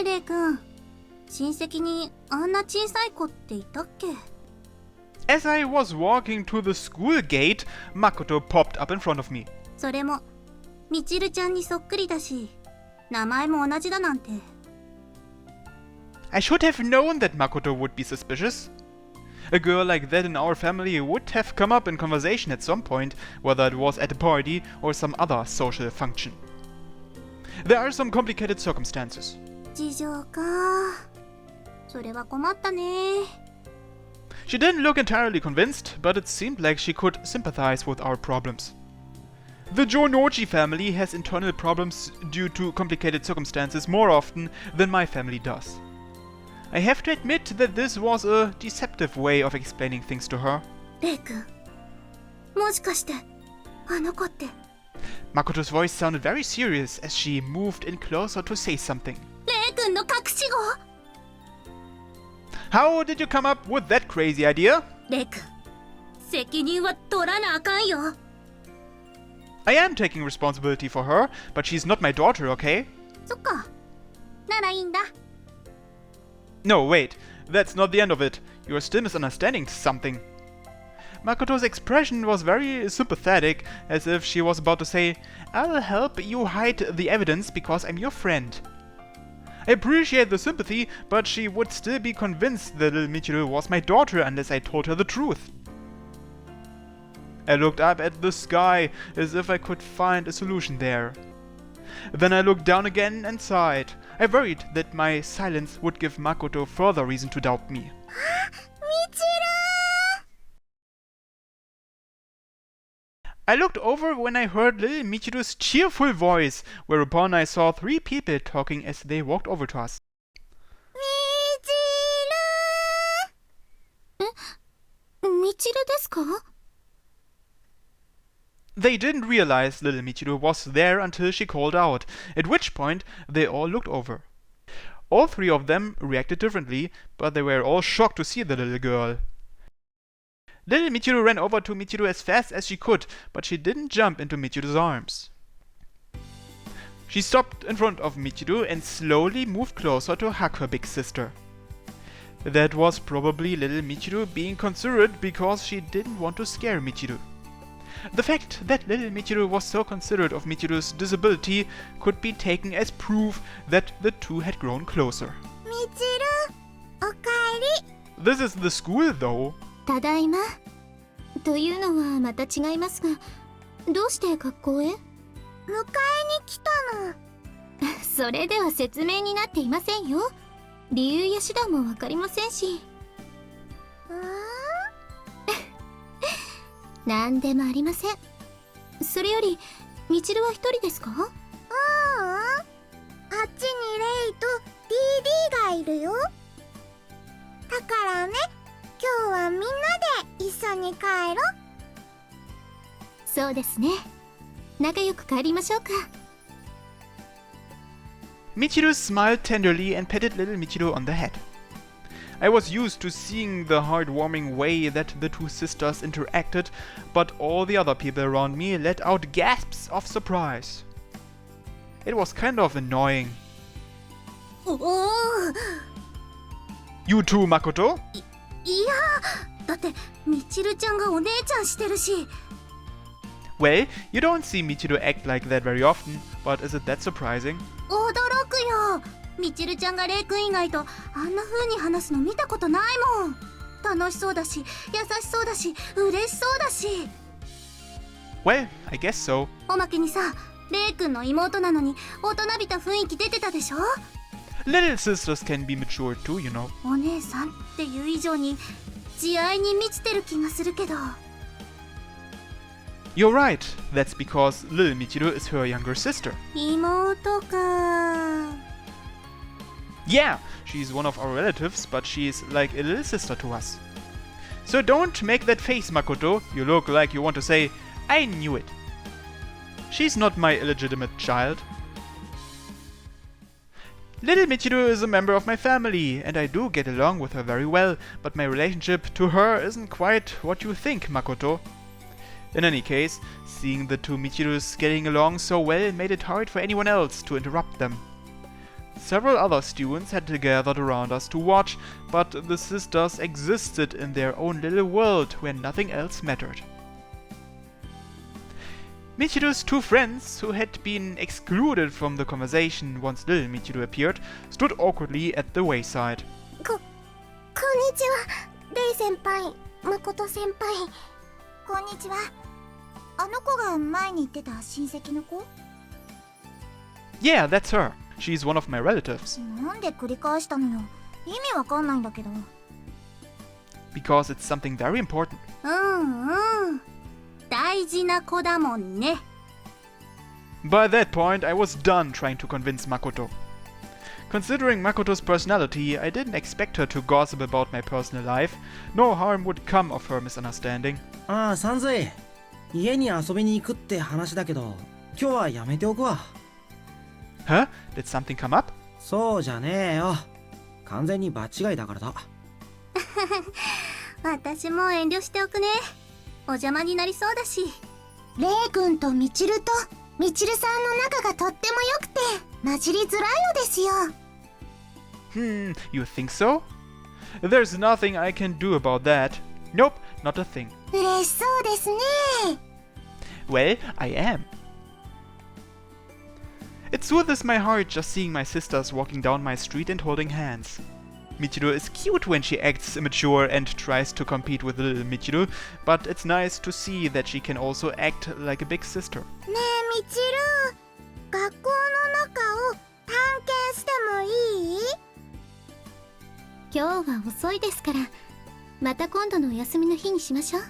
えレイ君、親戚にあんな小さい子っていたっけ？ As I was walking to the school gate, Makoto popped up in front of me. それもみちるちゃんにそっくりだし、名前も同じだなんて。I should have known that Makoto would be suspicious. A girl like that in our family would have come up in conversation at some point, whether it was at a party or some other social function. There are some complicated circumstances. 事情か。それは困ったね。She didn't look entirely convinced, but it seemed like she could sympathize with our problems. The Jonoji family has internal problems due to complicated circumstances more often than my family does. I have to admit that this was a deceptive way of explaining things to her. レイ君、もしかしてあの子って。Makoto's voice sounded very serious as she moved in closer to say something. レイ君の隠し子。 How did you come up with that crazy idea? レイ君、責任は取らなあかんよ。I am taking responsibility for her, but she's not my daughter, okay? そっか。ならいいんだ。No, wait. That's not the end of it. You are still misunderstanding something. Makoto's expression was very sympathetic, as if she was about to say, I'll help you hide the evidence because I'm your friend. I appreciate the sympathy, but she would still be convinced that little Michiru was my daughter unless I told her the truth. I looked up at the sky, as if I could find a solution there. Then I looked down again and sighed. I worried that my silence would give Makoto further reason to doubt me. Michiru! I looked over when I heard little Michiru's cheerful voice, whereupon I saw 3 people talking as they walked over to us. Michiru! ミチルですか? They didn't realize little Michiru was there until she called out, at which point they all looked over. All 3 of them reacted differently, but they were all shocked to see the little girl. Little Michiru ran over to Michiru as fast as she could, but she didn't jump into Michiru's arms. She stopped in front of Michiru and slowly moved closer to hug her big sister. That was probably little Michiru being considerate because she didn't want to scare Michiru. The fact that little Michiru was so considerate of Michiru's disability could be taken as proof that the two had grown closer. Michiru, おかえり。 This is the school though. ただいま。というのはまた違いますが、どうして学校へ？迎えに来たの。それでは説明になっていませんよ。理由や手段もわかりませんし。なんでもありません。それより、みちるは一人ですか？あっちにレイと DD がいるよ。だからね、今日はみんなで一緒に帰ろう。そうですね。仲良く帰りましょうか。Michiru smiled tenderly and patted little Michiru on the head. I was used to seeing the heartwarming way that the 2 sisters interacted, but all the other people around me let out gasps of surprise. It was kind of annoying. You too, Makoto? いや、だってみちるちゃんがお姉ちゃんしてるし。Well, you don't see Michiru act like that very often, but is it that surprising? 驚くよ。みちるちゃんがレイ君以外とあんな風に話すの見たことないもん。楽しそうだし、優しそうだし、嬉しそうだし。Well, I guess so. おまけにさ、レイ君の妹なのに大人びた雰囲気出てたでしょ？ Little sisters can be mature too, you know. お姉さんっていう以上に慈愛に満ちてる気がするけど。You're right. That's because little Michiru is her younger sister. 妹か。Yeah, she's one of our relatives, but she's like a little sister to us. So don't make that face, Makoto. You look like you want to say, I knew it. She's not my illegitimate child. Little Michiru is a member of my family, and I do get along with her very well, but my relationship to her isn't quite what you think, Makoto. In any case, seeing the 2 Michirus getting along so well made it hard for anyone else to interrupt them. Several other students had gathered around us to watch, but the sisters existed in their own little world where nothing else mattered. Michiru's two friends, who had been excluded from the conversation once little Michiru appeared, stood awkwardly at the wayside. こんにちは、レイ先輩、誠先輩。こんにちは。あの子が前に言ってた親戚の子？ Yeah, that's her. She's one of my relatives. なんで繰り返したのよ。意味わかんないんだけど。Because it's something very important. 大事な子だもんね。By that point, I was done trying to convince Makoto. Considering Makoto's personality, I didn't expect her to gossip about my personal life. No harm would come of her misunderstanding. ああ、サンズイ。家に遊びに行くって話だけど、今日はやめておくわ。Huh? Did something come up? そうじゃねえよ。完全に場違いだからだ。私も遠慮しておくね。お邪魔になりそうだし。レイ君とミチルとミチルさんの仲がとっても良くて混じりづらいのですよ。You think so? There's nothing I can do about that. Nope, not a thing. 嬉しそうですね。Well, I am. It soothes my heart just seeing my sisters walking down my street and holding hands. Michiru is cute when she acts immature and tries to compete with little Michiru, but it's nice to see that she can also act like a big sister. ねえミチル、学校の中を探検してもいい？今日は遅いですから、また今度のお休みの日にしましょう。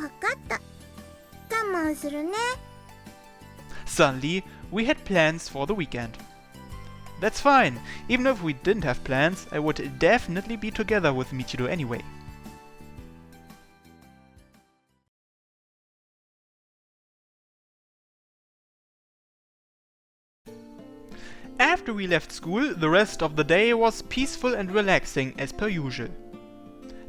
わかった。我慢するね。Suddenly, we had plans for the weekend. That's fine. Even if we didn't have plans, I would definitely be together with Michiru anyway. After we left school, the rest of the day was peaceful and relaxing as per usual.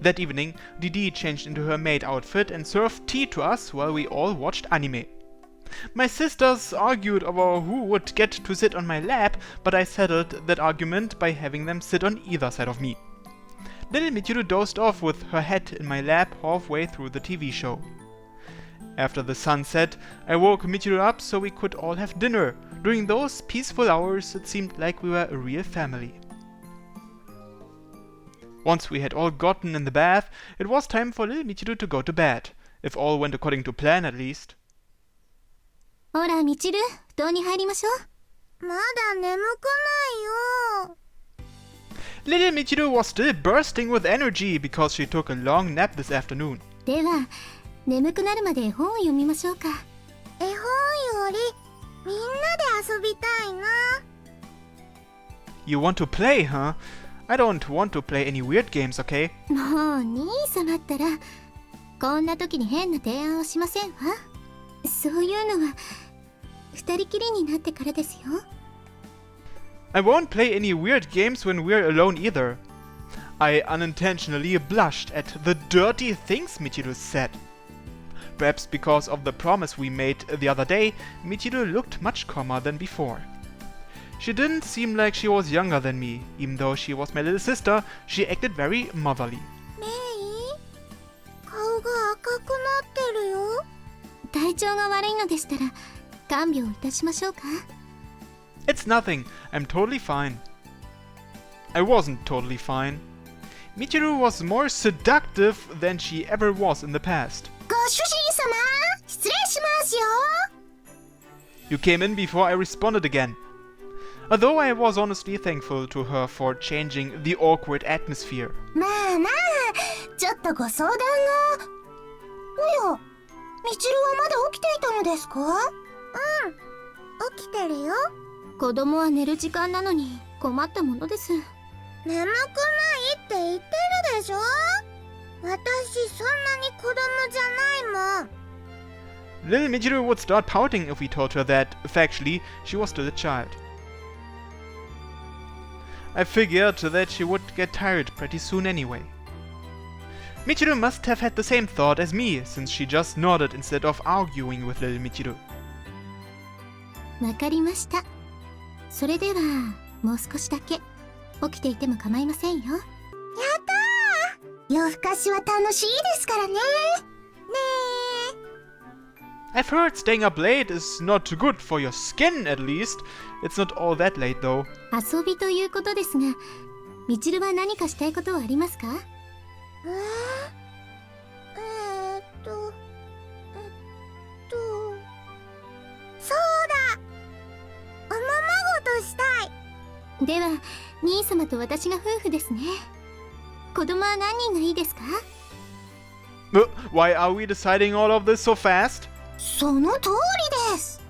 That evening, Didi changed into her maid outfit and served tea to us while we all watched anime. My sisters argued over who would get to sit on my lap, but I settled that argument by having them sit on either side of me. Little Michiru dozed off with her head in my lap halfway through the TV show. After the sun set, I woke Michiru up so we could all have dinner. During those peaceful hours, it seemed like we were a real family. Once we had all gotten in the bath, it was time for little Michiru to go to bed, if all went according to plan at least. ほらミチル、布団に入りましょう。まだ眠くないよ。Little Michiru was still bursting with energy because she took a long nap this afternoon. では、眠くなるまで絵本を読みましょうか。絵本よりみんなで遊びたいな。You want to play, huh? I don't want to play any weird games, okay? もう兄様ったら、こんな時に変な提案をしませんわ。そういうのは二人きりになってからですよ。I won't play any weird games when we're alone either. I unintentionally blushed at the dirty things Michiru said. Perhaps because of the promise we made the other day, Michiru looked much calmer than before. She didn't seem like she was younger than me. Even though she was my little sister, she acted very motherly. レイ、顔が赤くなってるよ。体調が悪いのでしたら看病いたしましょうか。 It's nothing. I'm totally fine. I wasn't totally fine. Michiru was more seductive than she ever was in the past. ご主人様、失礼しますよ。 You came in before I responded again. Although I was honestly thankful to her for changing the awkward atmosphere. まあまあ、ちょっとご相談が。おや、ミチルはまだ起きていたのですか？うん、起きてるよ。子供は寝る時間なのに困ったものです。眠くないって言ってるでしょ。私そんなに子供じゃないもん。Little Michiru would start pouting if we told her that, factually, she was still a child. I figured that she would get tired pretty soon anyway. Michiru must have had the same thought as me, since she just nodded instead of arguing with little Michiru. わかりました。それではもう少しだけ起きていても構いませんよ。やったー、夜更かしは楽しいですからね。ねえ。 I've heard staying up late is not good for your skin, at least. It's not all that late, though. 遊びということですが、みちるは何かしたいことはありますか？そうだ、おままごとしたい。では兄様と私が夫婦ですね。子供は何人がいいですか？ Why are we deciding all of this so fast? その通りです。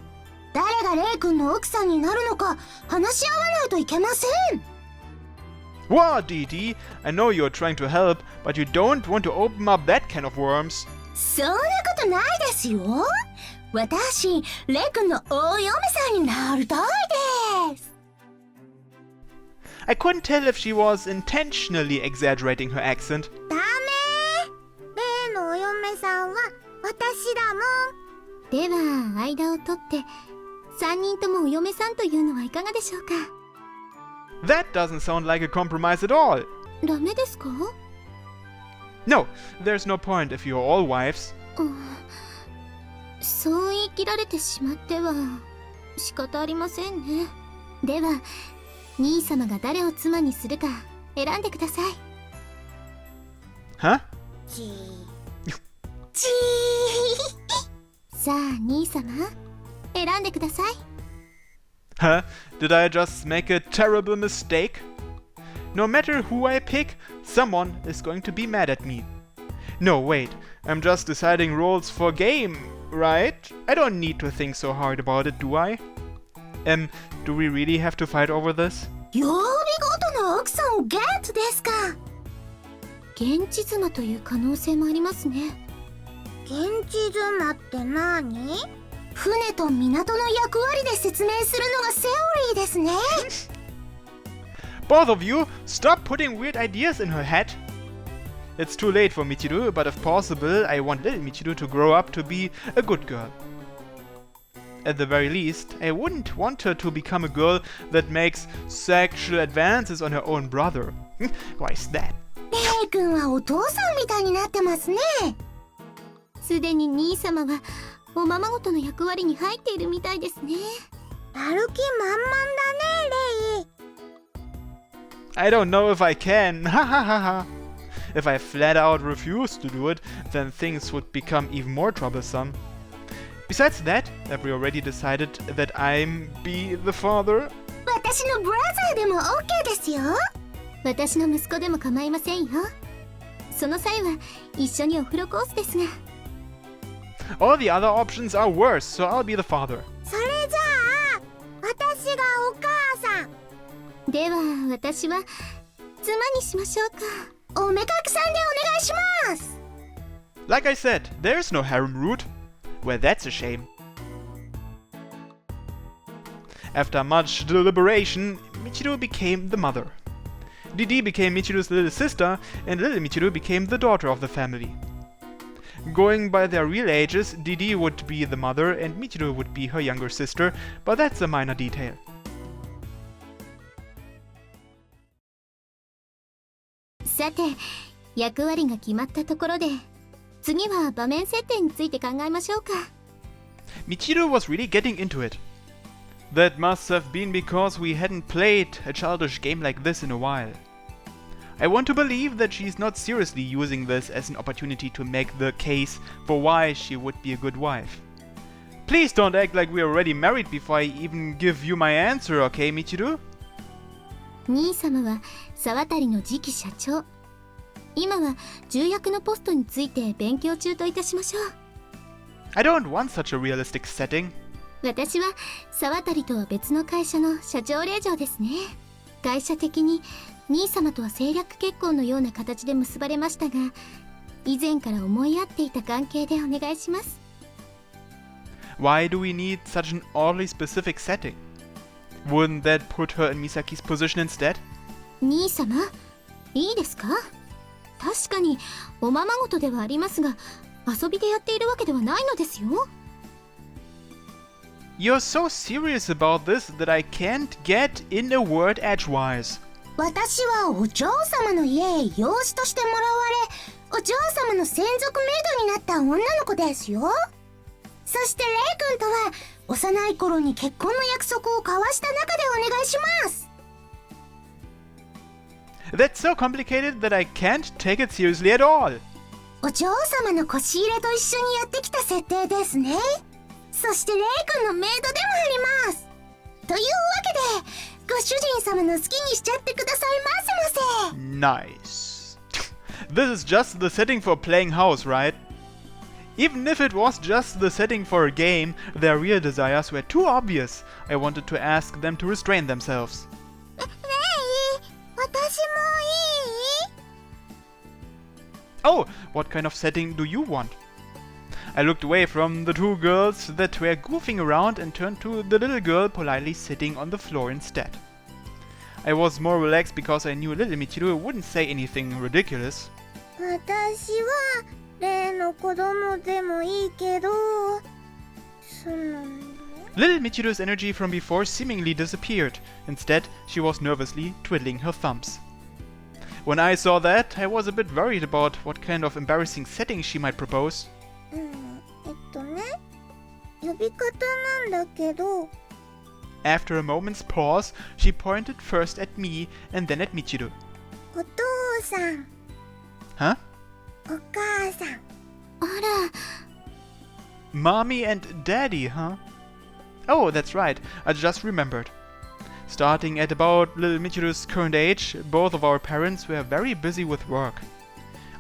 誰がレイ君の奥さんになるのか話し合わないといけません。What, Dee? I know you're trying to help, but you don't want to open up that can of worms. そんなことないですよ。私、レイ君のお嫁さんになりたいです。I couldn't tell if she was intentionally exaggerating her accent. ダメ。レイのお嫁さんは私だもん。では間を取って3人ともお嫁さんというのはいかがでしょうか？ That doesn't sound like a compromise at all. ダメですか？ No, there's no point if you're all wives. そう言い切られてしまっては仕方ありませんね。では兄様が誰を妻にするか選んでください。 Huh? さあ兄様選んでください。 Huh? Did I just make a terrible mistake? No matter who I pick, someone is going to be mad at me. No, wait, I'm just deciding roles for game, right? I don't need to think so hard about it, do I? Do we really have to fight over this? 曜日ごとの奥さんをゲットですか？現地妻という可能性もありますね。現地妻って何？船と港の役割で説明するのがセオリーですね。Both of you, stop putting weird ideas in her head. It's too late for Michiru, but if possible, I want little Michiru to grow up to be a good girl. At the very least, I wouldn't want her to become a girl that makes sexual advances on her own brother. Why is that? レイ君はお父さんみたいになってますね。すでに兄様はおままごとの役割に入っているみたいですね。やる気満々だね、レイ。I don't know if I can. If I flat out refuse to do it, then things would become even more troublesome. Besides that, have we already decided that I'm be the father? 私のブラザーでも OK ですよ。私の息子でも構いませんよ。その際は一緒にお風呂コースですが。All the other options are worse, so I'll be the father. それじゃあ私がお母さん。では私は妻にしましょうか。おめかきさんでお願いします。 Like I said, there's no harem route. Well, that's a shame. After much deliberation, Michiru became the mother. Didi became Michiru's little sister, and little Michiru became the daughter of the family. Going by their real ages, Didi would be the mother and Michiru would be her younger sister, but that's a minor detail. さて、役割が決まったところで、次は場面設定について考えましょうか。Michiru was really getting into it. That must have been because we hadn't played a childish game like this in a while. I want to believe that she's not seriously using this as an opportunity to make the case for why she would be a good wife. Please don't act like we're already married before I even give you my answer, okay, Michiru? 兄様は沢渡の次期社長。今は重役のポストについて勉強中といたしましょう。I don't want such a realistic setting. 私は沢渡とは別の会社の社長令嬢ですね。会社的に兄様とは政略結婚のような形で結ばれましたが、以前から思い合っていた関係でお願いします。Why do we need such an oddly specific setting? Wouldn't that put her in Misaki's position instead? 兄様、いいですか？確かにおままごとではありますが、遊びでやっているわけではないのですよ。You're so serious about this that I can't get in a word edgewise. 私はお嬢様の家へ養子としてもらわれ、お嬢様の専属メイドになった女の子ですよ。そしてレイ君とは幼い頃に結婚の約束を交わした中でお願いします。That's so complicated that I can't take it seriously at all. お嬢様のこし入れと一緒にやってきた設定ですね。そしてレイ君のメイドでもあります。というわけで、ご主人様の好きにしちゃってくださいませませ。Nice. This is just the setting for playing house, right? Even if it was just the setting for a game, their real desires were too obvious. I wanted to ask them to restrain themselves. レイ、私もいい？ Oh, what kind of setting do you want? I looked away from the two girls that were goofing around and turned to the little girl politely sitting on the floor instead. I was more relaxed because I knew little Michiru wouldn't say anything ridiculous. 私は例の子供でもいいけど、そのね。 Little Michiru's energy from before seemingly disappeared. Instead, she was nervously twiddling her thumbs. When I saw that, I was a bit worried about what kind of embarrassing setting she might propose. 呼び方なんだけど。 After a moment's pause, she pointed first at me and then at Michiru. お父さん。 Huh? お母さん。あら。 Mommy and Daddy, huh? Oh, that's right, I just remembered. Starting at about little Michiru's current age, both of our parents were very busy with work.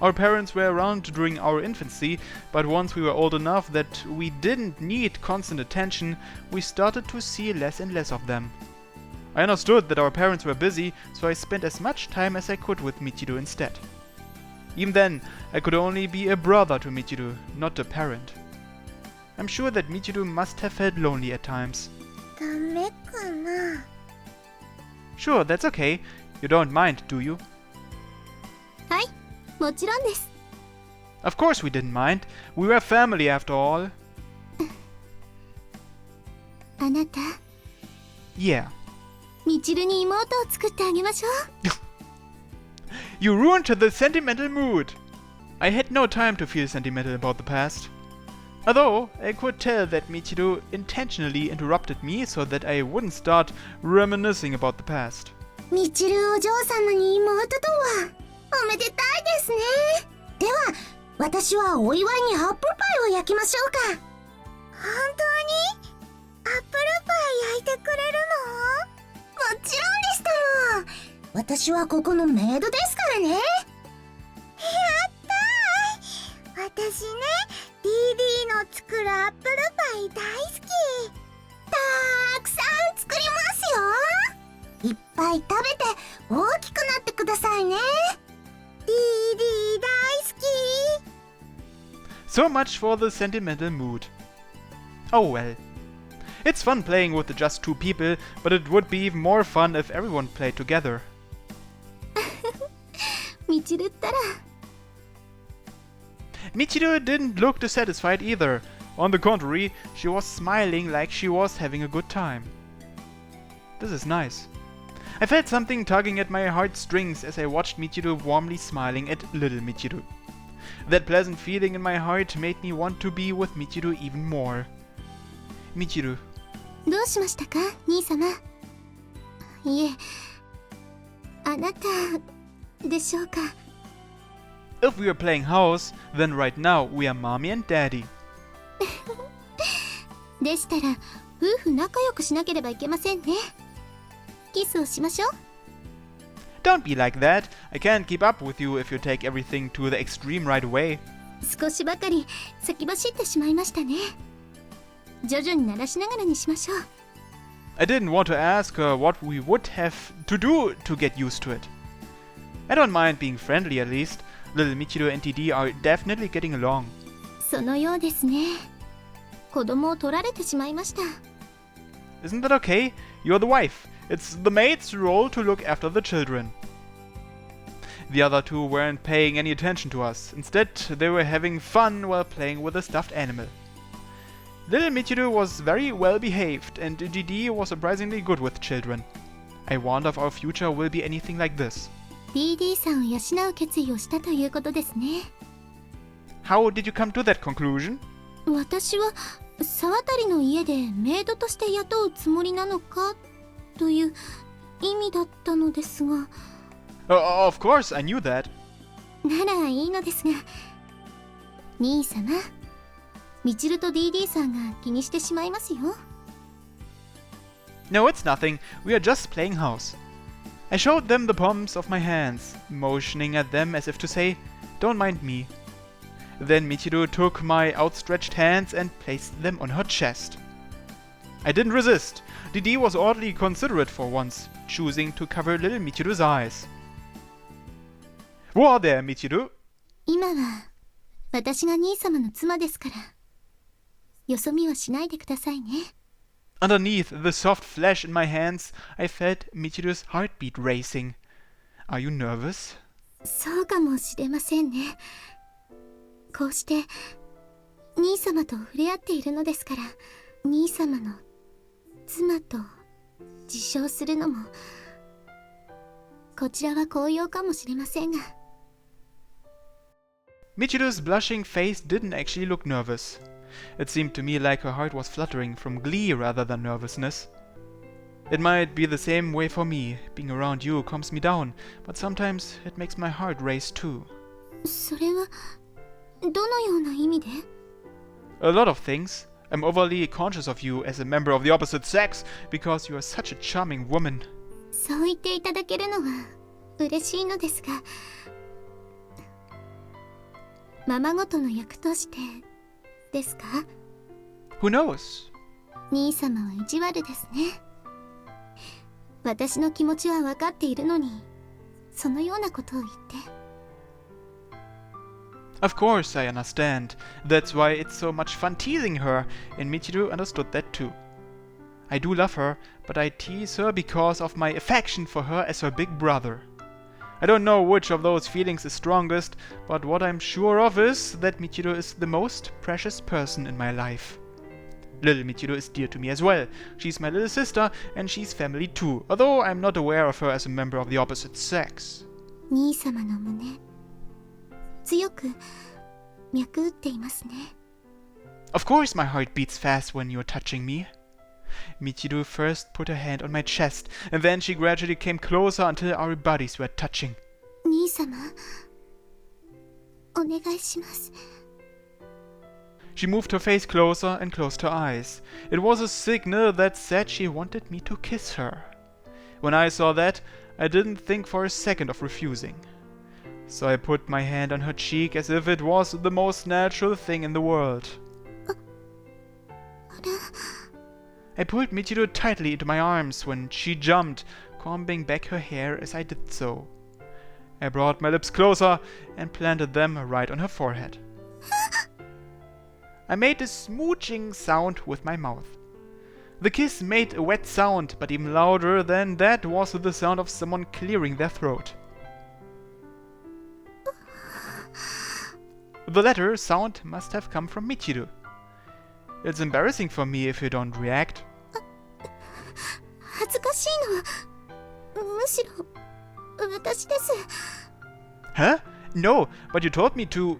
Our parents were around during our infancy, but once we were old enough that we didn't need constant attention, we started to see less and less of them. I understood that our parents were busy, so I spent as much time as I could with Michiru instead. Even then, I could only be a brother to Michiru, not a parent. I'm sure that Michiru must have felt lonely at times. ダメかな。 Sure, that's okay. You don't mind, do you? はい、もちろんです。 Of course we didn't mind. We were family after all. あなた、 Yeah. みちるに妹を作ってあげましょう。 You ruined the sentimental mood! I had no time to feel sentimental about the past. Although, I could tell that Michiru intentionally interrupted me so that I wouldn't start reminiscing about the past. みちるお嬢様に妹とは、おめでたいですね。では、私はお祝いにアップルパイを焼きましょうか。本当に？アップルパイ焼いてくれるの？もちろんですとも。私はここのメイドですからね。やったー！私ね、DD の作るアップルパイ大好き。たくさん作りますよ。いっぱい食べて大きくなってくださいね。DD 大好き。 So much for the sentimental mood. Oh well. It's fun playing with just two people, but it would be even more fun if everyone played together. みちるったら。 Michiru didn't look dissatisfied either. On the contrary, she was smiling like she was having a good time. This is nice. I felt something tugging at my heartstrings as I watched Michiru warmly smiling at little Michiru. That pleasant feeling in my heart made me want to be with Michiru even more. Michiru. どうしましたか、兄様。いえ、あなたでしょうか。 If we are playing house, then right now we are mommy and daddy. でしたら、夫婦仲良くしなければいけませんね。キスをしましょう。 Don't be like that. I can't keep up with you if you take everything to the extreme right away. 少しばかり先走ってしまいましたね。徐々に慣らしながらにしましょう。 I didn't want to ask her what we would have to do to get used to it. I don't mind being friendly at least. Little Michiru and TD are definitely getting along. そのようですね。子供を取られてしまいました。 Isn't that okay? You're the wife. It's the maid's role to look after the children. The other two weren't paying any attention to us. Instead, they were having fun while playing with a stuffed animal. Little Michiru was very well behaved, and DD was surprisingly good with children. I wonder if our future will be anything like this. DD さんを養う決意をしたということですね。How did you come to that conclusion? 私は沢渡の家でメイドとして雇うつもりなのかという意味だったのですが。Of course, I knew that. ならいいのですが、兄様、ミチルと DD さんが気にしてしまいますよ。No, it's nothing. We are just playing house. I showed them the palms of my hands, motioning at them as if to say, "Don't mind me." Then Michiru took my outstretched hands and placed them on her chest. I didn't resist. DD was oddly considerate for once, choosing to cover little Michiru's eyes. Whoa there, Michiru! 今は私が兄様の妻ですから、よそ見はしないでくださいね。Underneath the soft flesh in my hands, I felt Michiru's heartbeat racing. Are you nervous? そうかもしれませんね。こうして兄様と触れ合っているのですから、兄様の妻と自称するのも、こちらは高揚かもしれませんが。Michiru's blushing face didn't actually look nervous. It seemed to me like her heart was fluttering from glee rather than nervousness. It might be the same way for me. Being around you calms me down, but sometimes it makes my heart race too. それはどのような意味で？ A lot of things. I'm overly conscious of you as a member of the opposite sex because you are such a charming woman. そう言っていただけるのは嬉しいのですが、ままごとの役としてですか？ Who knows? 兄様は意地悪ですね。私の気持ちは分かっているのに、そのようなことを言って。Of course, I understand. That's why it's so much fun teasing her, and Michiru understood that too. I do love her, but I tease her because of my affection for her as her big brother. I don't know which of those feelings is strongest, but what I'm sure of is that Michiru is the most precious person in my life. Little Michiru is dear to me as well. She's my little sister, and she's family too, although I'm not aware of her as a member of the opposite sex. 兄様の胸、強く脈打っていますね。Of course my heart beats fast when you're touching me. Michiru first put her hand on my chest, and then she gradually came closer until our bodies were touching. 兄様、お願いします。She moved her face closer and closed her eyes. It was a signal that said she wanted me to kiss her. When I saw that, I didn't think for a second of refusing. So I put my hand on her cheek as if it was the most natural thing in the world. I pulled Michiru tightly into my arms when she jumped, combing back her hair as I did so. I brought my lips closer and planted them right on her forehead. I made a smooching sound with my mouth. The kiss made a wet sound, but even louder than that was the sound of someone clearing their throat. The latter sound must have come from Michiru. It's embarrassing for me if you don't react. 恥ずかしいのはむしろ私です。 Huh? No, but you told me to.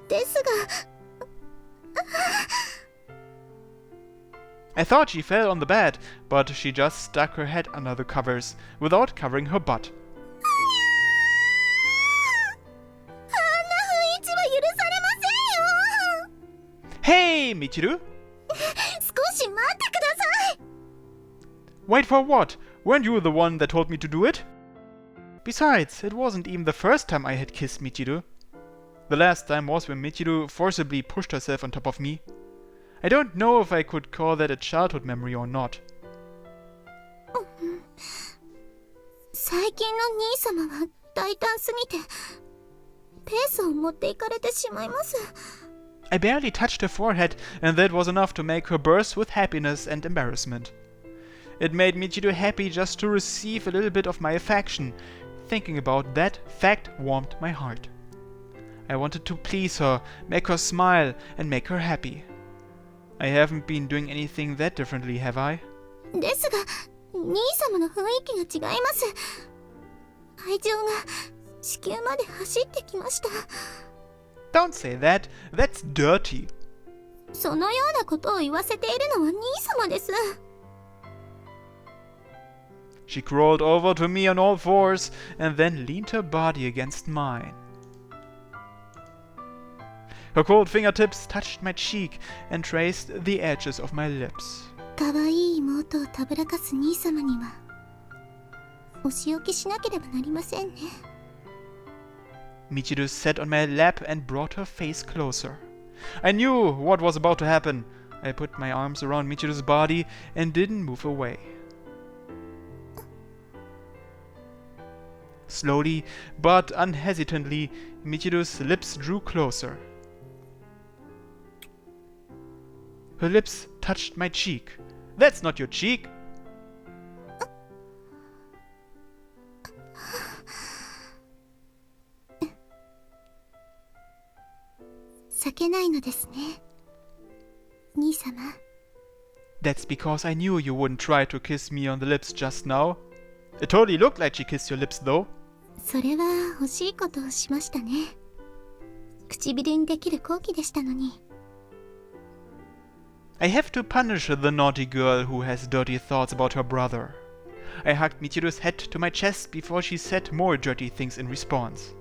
ですが。I thought she fell on the bed, but she just stuck her head under the covers, without covering her butt. あんな不一は許されませんよ。 Hey, Michiru! 少し待ってください。 Wait for what? Weren't you the one that told me to do it? Besides, it wasn't even the first time I had kissed Michiru. The last time was when Michiru forcibly pushed herself on top of me. I don't know if I could call that a childhood memory or not. 最近の兄様は大胆すぎてペースを持っていかれてしまいます。 I barely touched her forehead, and that was enough to make her burst with happiness and embarrassment. It made Michiru happy just to receive a little bit of my affection. Thinking about that fact warmed my heart. I wanted to please her, make her smile, and make her happy. I haven't been doing anything that differently, have I? ですが、兄様の雰囲気が違います。愛情が地球まで走ってきました。Don't say that. That's dirty. そのようなことを言わせているのは兄様です。She crawled over to me on all fours and then leaned her body against mine. Her cold fingertips touched my cheek and traced the edges of my lips. 可愛い妹をたぶらかす兄様にはお仕置きしなければなりませんね。Michiru sat on my lap and brought her face closer. I knew what was about to happen. I put my arms around Michiru's body and didn't move away. Slowly, but unhesitantly, Michiru's lips drew closer. Her lips touched my cheek. That's not your cheek! 避けないのですね、兄様。That's because I knew you wouldn't try to kiss me on the lips just now. It totally looked like she kissed your lips though. それは欲しいことをしましたね。唇にできる好機でしたのに。I have to punish the naughty girl who has dirty thoughts about her brother. I hugged Michiru's head to my chest before she said more dirty things in response.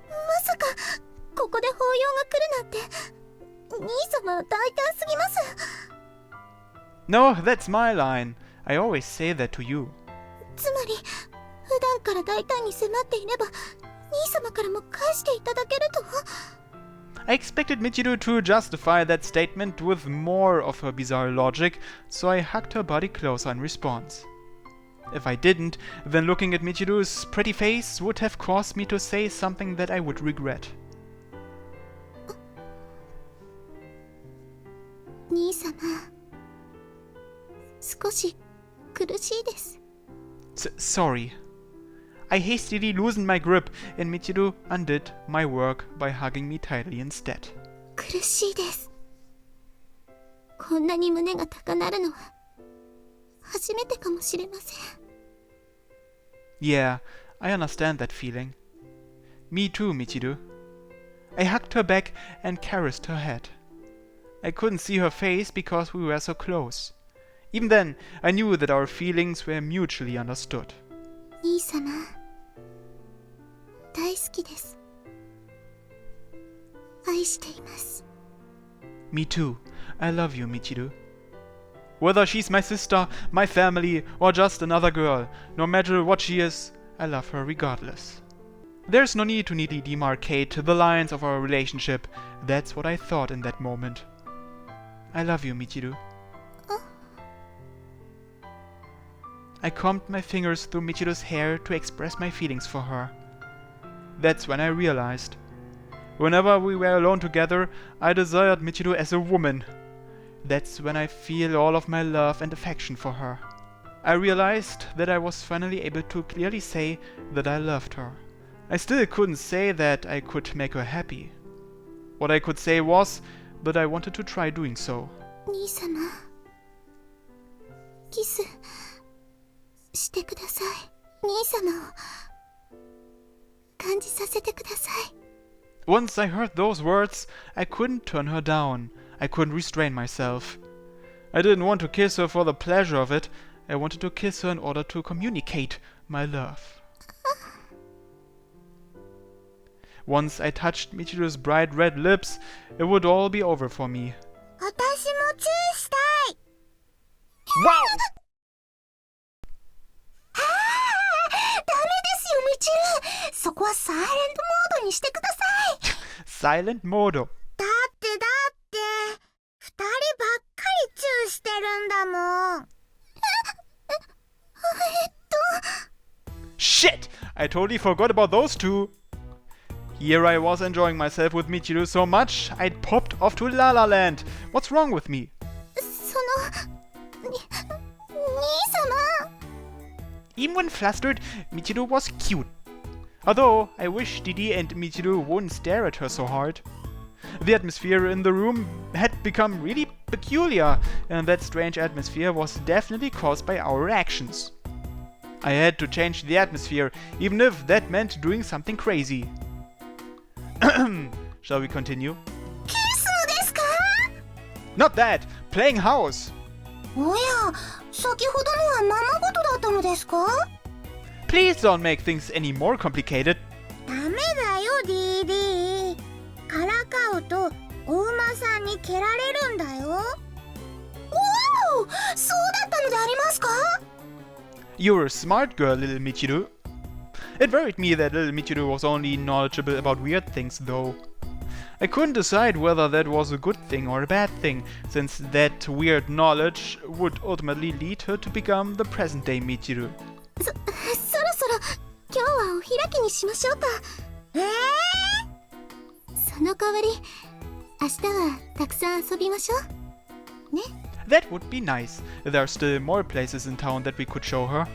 まさかここで抱擁が来るなんて、兄様は大胆すぎます。No, that's my line. I always say that to you. つまり普段から大胆に迫っていれば兄様からも返していただけると。I expected Michiru to justify that statement with more of her bizarre logic, so I hugged her body closer in response. If I didn't, then looking at Michiru's pretty face would have caused me to say something that I would regret. 兄様、少し苦しいです。Sorry. I hastily loosened my grip, and Michiru undid my work by hugging me tightly instead. 苦しいです。こんなに胸が高鳴るのは初めてかもしれません。Yeah, I understand that feeling. Me too, Michiru. I hugged her back and caressed her head. I couldn't see her face because we were so close. Even then, I knew that our feelings were mutually understood. 兄様、大好きです。愛しています。Me too. I love you, Michiru. Whether she's my sister, my family, or just another girl, no matter what she is, I love her regardless. There's no need to neatly demarcate the lines of our relationship. That's what I thought in that moment. I love you, Michiru. I combed my fingers through Michiru's hair to express my feelings for her. That's when I realized. Whenever we were alone together, I desired Michiru as a woman. That's when I feel all of my love and affection for her. I realized that I was finally able to clearly say that I loved her. I still couldn't say that I could make her happy. What I could say was that I wanted to try doing so. 兄様、キスしてください。兄様を感じさせてください。Once I heard those words, I couldn't turn her down. I couldn't restrain myself. I didn't want to kiss her for the pleasure of it. I wanted to kiss her in order to communicate my love. Once I touched Michiru's bright red lips, it would all be over for me. 私もチューしたい。Wow! ダメですよ、ミチル。そこはサイレントモードにしてください。Silent mode. だって二人ばっかりチューしてるんだもん。Shit! I totally forgot about those two. Here I was enjoying myself with Michiru so much, I'd popped off to La La Land. What's wrong with me? 兄様。 Even when flustered, Michiru was cute. Although, I wish Didi and Michiru wouldn't stare at her so hard. The atmosphere in the room had become really peculiar, and that strange atmosphere was definitely caused by our actions. I had to change the atmosphere, even if that meant doing something crazy. Shall we continue? キスですか？ Not that! Playing house! おや、先ほどのはままごとだったのですか？ Please don't make things any more complicated. ダメだよ、ディーディー。からかうとお馬さんに蹴られるんだよ。おお、そうだったのでありますか？ You're a smart girl, little Michiru. It worried me that little Michiru was only knowledgeable about weird things, though. I couldn't decide whether that was a good thing or a bad thing, since that weird knowledge would ultimately lead her to become the present-day Michiru. そろそろ今日はお開きにしましょうか。その代わり明日はたくさん遊びましょうね。 That would be nice. There are still more places in town that we could show her.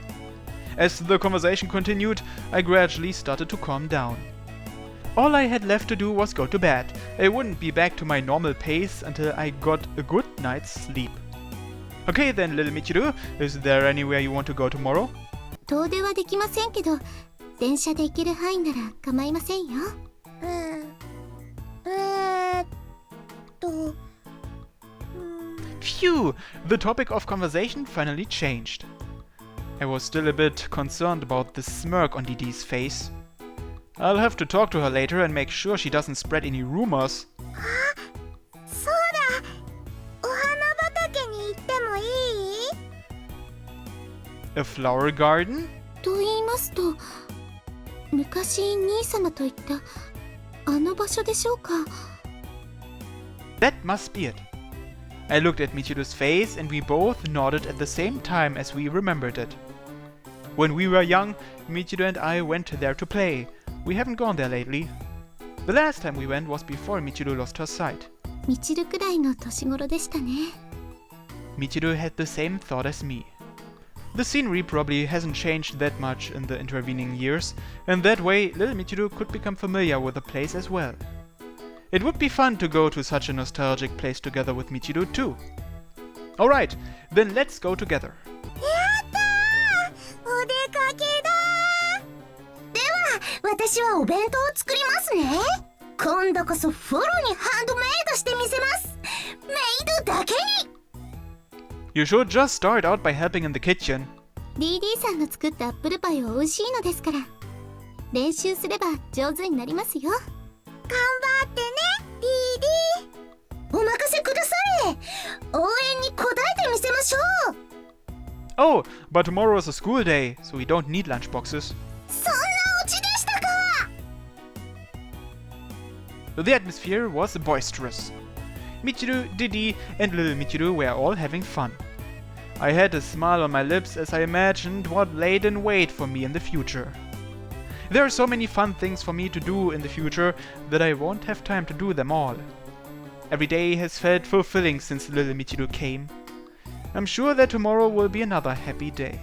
As the conversation continued, I gradually started to calm down. All I had left to do was go to bed. I wouldn't be back to my normal pace until I got a good night's sleep. Okay then, little Michiru, is there anywhere you want to go tomorrow? 遠出はできませんけど、電車で行ける範囲なら構いませんよ。Phew! The topic of conversation finally changed. I was still a bit concerned about the smirk on Didi's face. I'll have to talk to her later and make sure she doesn't spread any rumors. そうだ、お花畑に行ってもいい？ A flower garden? と言いますと、昔兄様と言ったあの場所でしょうか。 That must be it. I looked at Michiru's face and we both nodded at the same time as we remembered it. When we were young, Michiru and I went there to play. We haven't gone there lately. The last time we went was before Michiru lost her sight. みちるくらいの年頃でしたね。 Michiru had the same thought as me. The scenery probably hasn't changed that much in the intervening years, and that way little Michiru could become familiar with the place as well. It would be fun to go to such a nostalgic place together with Michiru too. Alright, then let's go together. やったー！お出かけだー！では、私はお弁当を作りますね。今度こそフォロにハンドメイドしてみせます。メイドだけに。You should just start out by helping in the kitchen. DD さんの作ったアップルパイは美味しいのですから。練習すれば上手になりますよ。頑張ってね、DD。お任せください。応援に応えてみせましょう。Oh, but tomorrow is a school day, so we don't need lunchboxes. そんなオチでしたか。 The atmosphere was boisterous. Michiru, Didi, and little Michiru were all having fun. I had a smile on my lips as I imagined what laid in wait for me in the future. There are so many fun things for me to do in the future that I won't have time to do them all. Every day has felt fulfilling since little Michiru came. I'm sure that tomorrow will be another happy day.